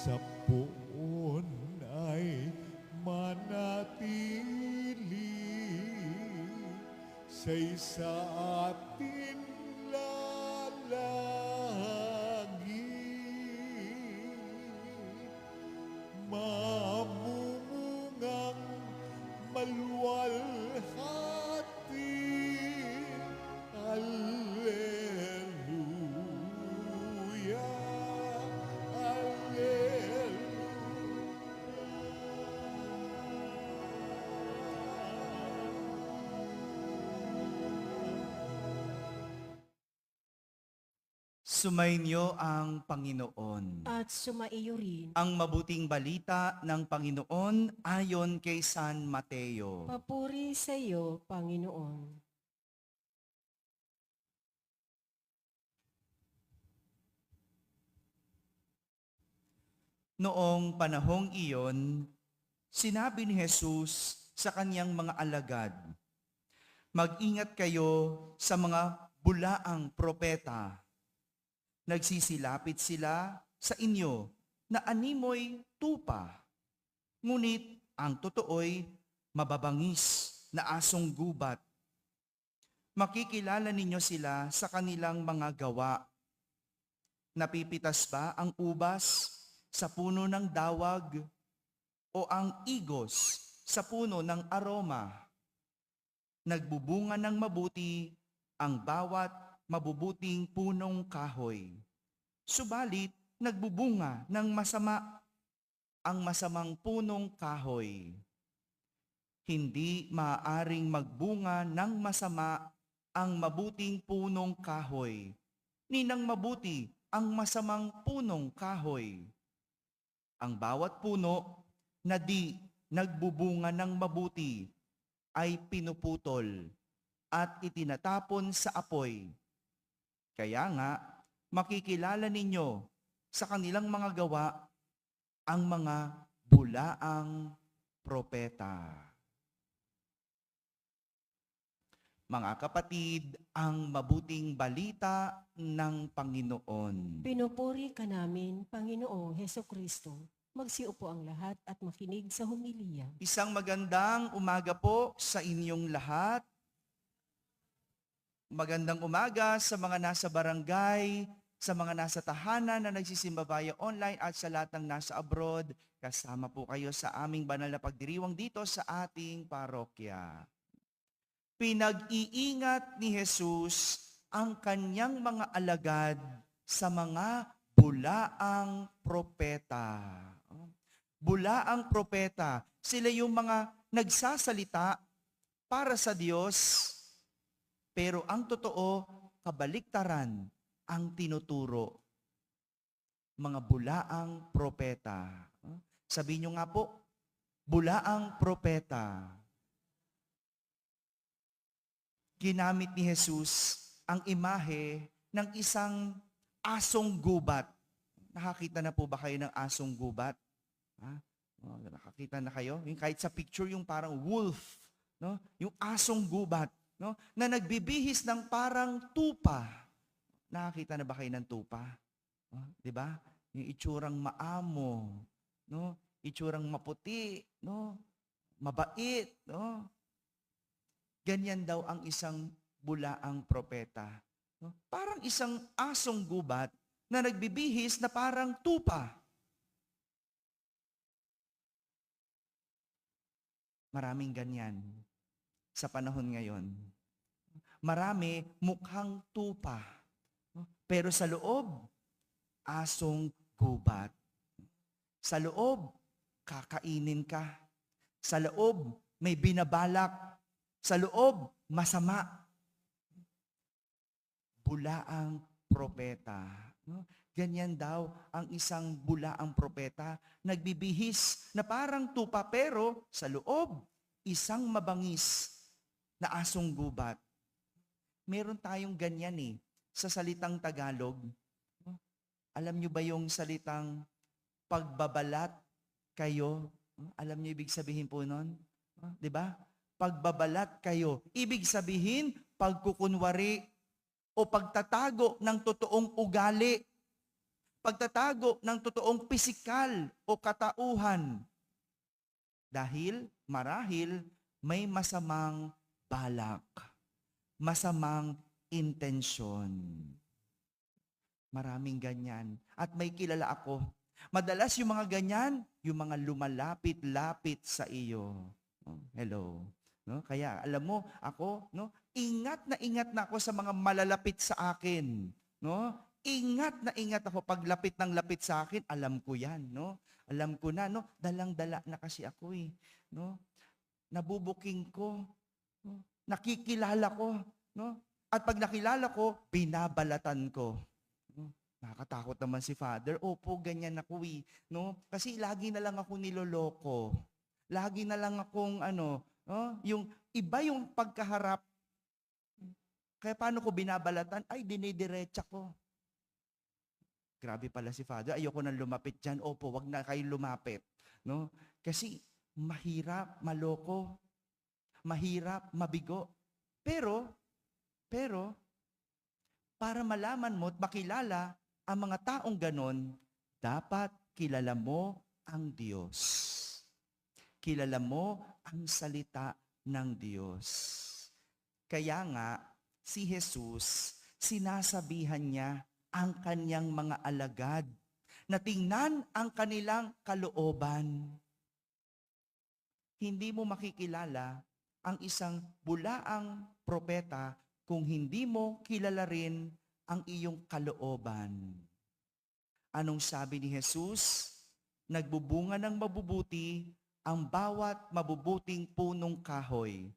sa poon ay manatili sa atin lalagi mamumungang maluwalhati. Alleluia, Sumainyo ang Panginoon. At sumaiyo rin. Ang mabuting balita ng Panginoon ayon kay San Mateo. Papuri sa iyo, Panginoon. Noong panahong iyon, sinabi ni Jesus sa kaniyang mga alagad, "Mag-ingat kayo sa mga bulaang propeta. Nagsisilapit sila sa inyo na animoy tupa, ngunit ang totoo'y mababangis na asong gubat. Makikilala ninyo sila sa kanilang mga gawa. Napipitas ba ang ubas sa puno ng dawag o ang igos sa puno ng aroma? Nagbubunga ng mabuti ang bawat mabubuting punong kahoy. Subalit, nagbubunga ng masama ang masamang punong kahoy. Hindi maaaring magbunga ng masama ang mabuting punong kahoy, ni ng mabuti ang masamang punong kahoy. Ang bawat puno na di nagbubunga ng mabuti ay pinuputol at itinatapon sa apoy. Kaya nga, makikilala ninyo sa kanilang mga gawa ang mga bulaang propeta." Mga kapatid, ang mabuting balita ng Panginoon. Pinupuri ka namin, Panginoong Heso Kristo. Magsiupo ang lahat at makinig sa humilya. Isang magandang umaga po sa inyong lahat. Magandang umaga sa mga nasa barangay, sa mga nasa tahanan na nagsisimba via online at sa lahat ng nasa abroad. Kasama po kayo sa aming banal na pagdiriwang dito sa ating parokya. Pinag-iingat ni Jesus ang kanyang mga alagad sa mga bulaang propeta. Bulaang propeta, sila yung mga nagsasalita para sa Diyos, pero ang totoo, kabaliktaran ang tinuturo. Mga bulaang propeta. Sabihin nyo nga po, bulaang propeta. Ginamit ni Jesus ang imahe ng isang asong gubat. Nakakita na po ba kayo ng asong gubat? Nakakita na kayo? Yung kahit sa picture, yung parang wolf, no? Yung asong gubat, no? Na nagbibihis ng parang tupa. Nakakita na ba kayo ng tupa? Di ba? Yung itsurang maamo, no? Itsurang maputi, no? Mabait, no? Ganyan daw ang isang bulaang propeta. No? Parang isang asong gubat na nagbibihis na parang tupa. Maraming ganyan sa panahon ngayon. Marami mukhang tupa. No? Pero sa loob, asong gubat. Sa loob, kakainin ka. Sa loob, may binabalak. Sa loob, masama. Bulaang propeta. No? Ganyan daw ang isang bulaang propeta. Nagbibihis na parang tupa pero sa loob, isang mabangis na asong gubat. Meron tayong ganyan sa salitang Tagalog. No? Alam nyo ba yung salitang pagbabalat kayo? No? Alam nyo ibig sabihin po nun? No? Di ba? Pagbabalat kayo. Ibig sabihin, pagkukunwari o pagtatago ng totoong ugali. pagtatago ng totoong pisikal o katauhan. Dahil marahil may masamang balak, masamang intensyon. Maraming ganyan. At may kilala ako. Madalas yung mga ganyan, yung mga lumalapit-lapit sa iyo. Oh, hello. No? Kaya alam mo, ako, no, ingat na ako sa mga malalapit sa akin. No? Ingat na ingat ako pag lapit ng lapit sa akin, alam ko 'yan, no? Alam ko na, no? Dalang-dala na kasi ako eh, no? Nabubuking ko, no? Nakikilala ko, no? At pag nakilala ko, binabalatan ko. No? Nakakatakot naman si Father. Opo, ganyan ako eh. No? Kasi lagi na lang ako niloloko. Lagi na lang akong yung iba yung pagkaharap. Kaya paano ko binabalatan? Ay, dinidiretsa ko. Grabe pala si Father. Ayoko nang lumapit dyan. Opo, wag na kayo lumapit. No? Kasi mahirap, maloko. Mahirap, mabigo. Pero, para malaman mo at makilala ang mga taong ganon, dapat kilala mo ang Diyos. Kilala mo ang salita ng Diyos. Kaya nga, si Jesus, sinasabihan niya ang kanyang mga alagad na tingnan ang kanilang kalooban. Hindi mo makikilala ang isang bulaang propeta kung hindi mo kilala rin ang iyong kalooban. Anong sabi ni Jesus? Nagbubunga ng mabubuti ang bawat mabubuting punong kahoy.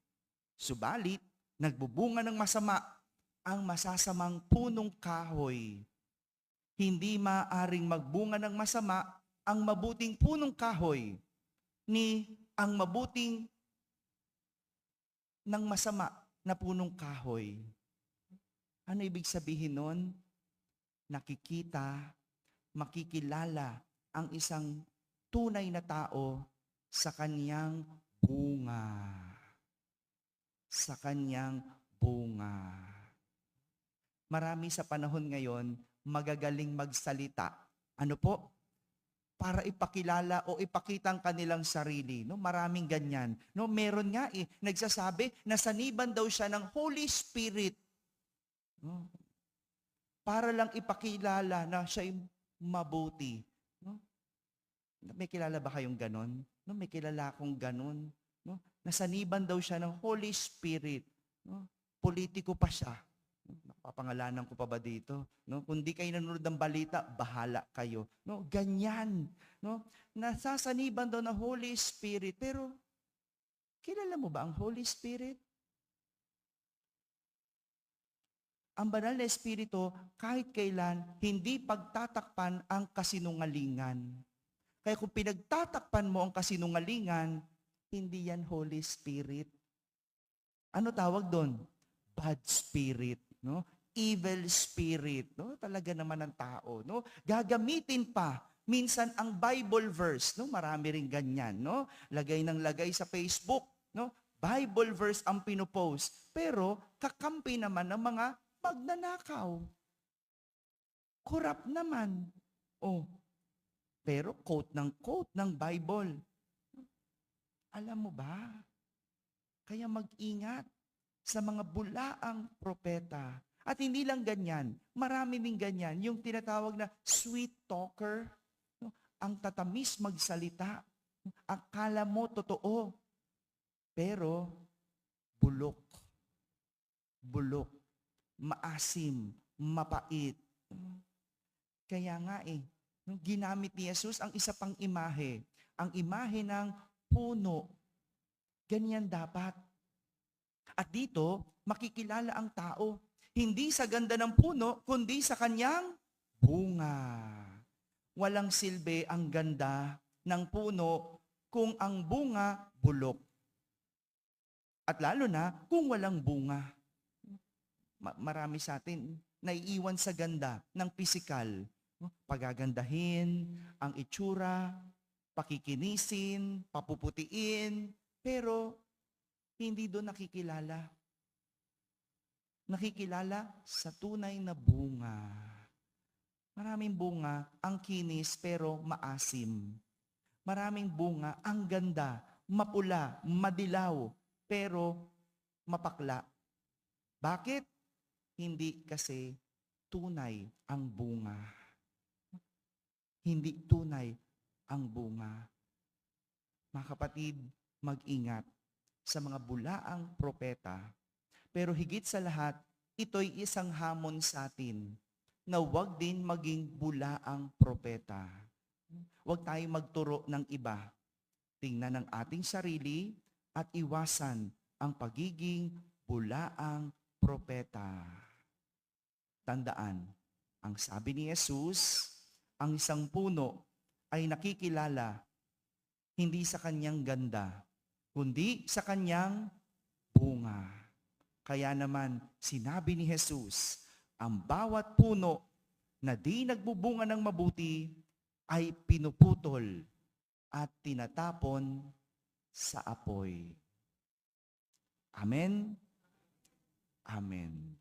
Subalit, nagbubunga ng masama ang masasamang punong kahoy. Hindi maaring magbunga ng masama ang mabuting punong kahoy ni ang mabuting ng masama na punong kahoy. Ano ibig sabihin nun? Nakikita, makikilala ang isang tunay na tao sa kanyang bunga. Sa kanyang bunga. Marami sa panahon ngayon magagaling magsalita. Ano po? Para ipakilala o ipakita ang kanilang sarili. No? Maraming ganyan. No? Meron nga nagsasabi na saniban daw siya ng Holy Spirit. No? Para lang ipakilala na siya ay mabuti. No? May kilala ba kayong ganon? No? May kilala akong ganon. No? Nasaniban daw siya ng Holy Spirit. No? Politiko pa siya. Papangalanan ko pa ba dito? No? Kung di kayo nanonood ng balita, bahala kayo. No? Ganyan. No? Nasasaniban daw ng Holy Spirit. Pero, kilala mo ba ang Holy Spirit? Ang banal na Espiritu, kahit kailan, hindi pagtatakpan ang kasinungalingan. Kaya kung pinagtatakpan mo ang kasinungalingan, hindi yan Holy Spirit. Ano tawag doon? Bad spirit. No? Evil spirit, no? Talaga naman ang tao, no? Gagamitin pa minsan ang Bible verse, no? Marami ring ganyan, no? Lagay ng lagay sa Facebook, no? Bible verse ang pinopost, pero kakampi naman ng mga magnanakaw. Corrupt naman. Oh. Pero quote ng Bible. Alam mo ba? Kaya mag-ingat sa mga bulaang propeta. At hindi lang ganyan, marami ding ganyan, yung tinatawag na sweet talker, no? Ang tatamis magsalita, akala mo totoo, pero bulok, maasim, mapait. Kaya nga ginamit ni Jesus ang isa pang imahe, ang imahe ng puno. Ganyan dapat. At dito, makikilala ang tao, hindi sa ganda ng puno, kundi sa kanyang bunga. Walang silbi ang ganda ng puno kung ang bunga bulok. At lalo na kung walang bunga. Marami sa atin naiiwan sa ganda ng pisikal. Pagagandahin, ang itsura, pakikinisin, papuputiin, pero hindi doon nakikilala. Nakikilala sa tunay na bunga. Maraming bunga, ang kinis pero maasim. Maraming bunga, ang ganda, mapula, madilaw, pero mapakla. Bakit? Hindi kasi tunay ang bunga. Hindi tunay ang bunga. Mga kapatid, mag-ingat sa mga bulaang propeta. Pero higit sa lahat, ito'y isang hamon sa atin na huwag din maging bulaang propeta. Huwag tayong magturo ng iba. Tingnan ang ating sarili at iwasan ang pagiging bulaang propeta. Tandaan, ang sabi ni Jesus, ang isang puno ay nakikilala hindi sa kanyang ganda, kundi sa kanyang bunga. Kaya naman, sinabi ni Jesus, ang bawat puno na di nagbubunga ng mabuti ay pinuputol at tinatapon sa apoy. Amen? Amen.